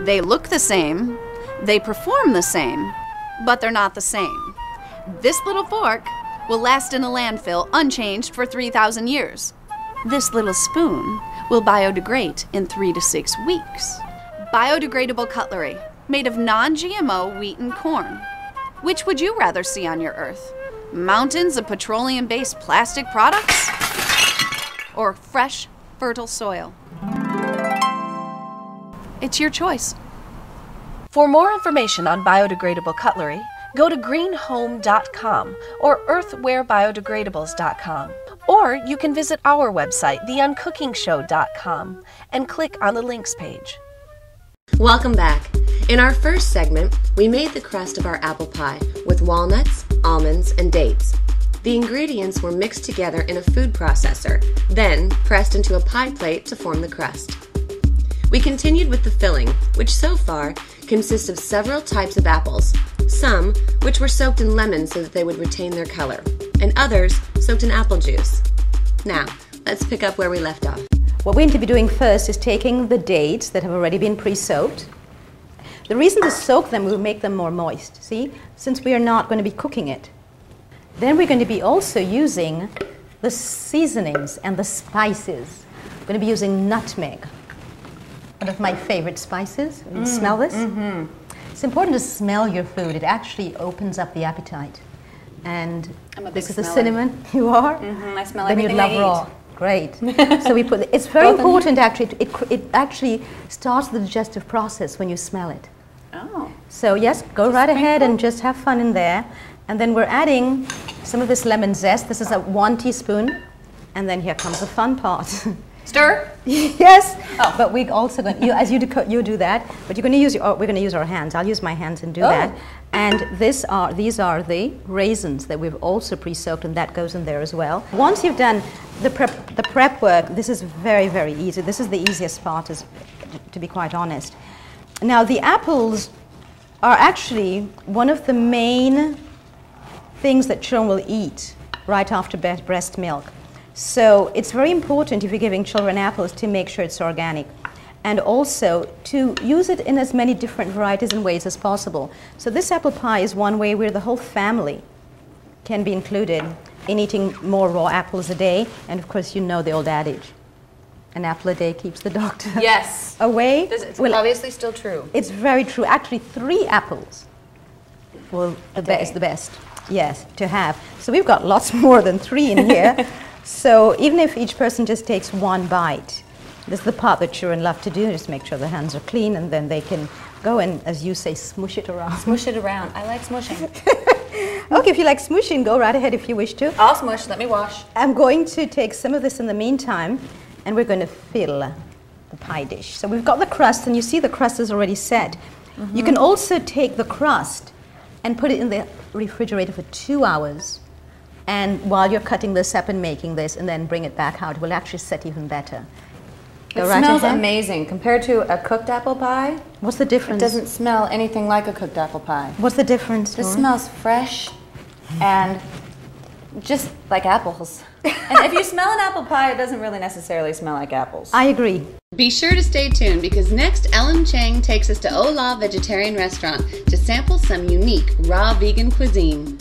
They look the same, they perform the same, but they're not the same. This little fork will last in a landfill unchanged for 3,000 years. This little spoon will biodegrade in 3 to 6 weeks. Biodegradable cutlery made of non-GMO wheat and corn. Which would you rather see on your Earth? Mountains of petroleum-based plastic products? Or fresh, fertile soil? It's your choice. For more information on biodegradable cutlery, go to greenhome.com or earthwareBiodegradables.com. Or you can visit our website, UNcookingshow.com, and click on the links page. Welcome back. In our first segment, we made the crust of our apple pie with walnuts, almonds, and dates. The ingredients were mixed together in a food processor, then pressed into a pie plate to form the crust. We continued with the filling, which so far consists of several types of apples, some which were soaked in lemon so that they would retain their color, and others soaked in apple juice. Now, let's pick up where we left off. What we're going to be doing first is taking the dates that have already been pre-soaked. The reason to soak them will make them more moist, see, since we are not going to be cooking it. Then we're going to be also using the seasonings and the spices. We're going to be using nutmeg, one of my favorite spices. You smell this? Mm-hmm. It's important to smell your food. It actually opens up the appetite. And this is the cinnamon. You are? Mm-hmm. I smell then everything you love I raw. eat. Great. So we put. It's very important actually. It actually starts the digestive process when you smell it. Oh. So yes, go right ahead and just have fun in there. And then we're adding some of this lemon zest. This is 1 teaspoon. And then here comes the fun part. Stir? Yes. Oh. But we're also going to, you do that. But you're going to use we're going to use our hands. I'll use my hands and do that. And these are the raisins that we've also pre-soaked, and that goes in there as well. Once you've done the prep work, this is very, very easy. This is the easiest part, to be quite honest. Now the apples are actually one of the main things that children will eat right after breast milk. So it's very important if you're giving children apples to make sure it's organic, and also to use it in as many different varieties and ways as possible. So this apple pie is one way where the whole family can be included in eating more raw apples a day. And of course, you know the old adage, an apple a day keeps the doctor away. It's obviously still true. It's very true. Actually, 3 apples is the best, yes, to have. So we've got lots more than 3 in here. So even if each person just takes 1 bite, this is the part that children love to do, just make sure the hands are clean, and then they can go and, as you say, smoosh it around. Smoosh it around. I like smooshing. Okay, if you like smooshing, go right ahead if you wish to. I'll smoosh. Let me wash. I'm going to take some of this in the meantime, and we're going to fill the pie dish. So we've got the crust, and you see the crust is already set. Mm-hmm. You can also take the crust and put it in the refrigerator for 2 hours. And while you're cutting this up and making this, and then bring it back out, it will actually set even better. It smells amazing. Compared to a cooked apple pie, what's the difference? It doesn't smell anything like a cooked apple pie. What's the difference? This smells fresh and just like apples. And if you smell an apple pie, it doesn't really necessarily smell like apples. I agree. Be sure to stay tuned, because next Ellen Chang takes us to Ola Vegetarian Restaurant to sample some unique raw vegan cuisine.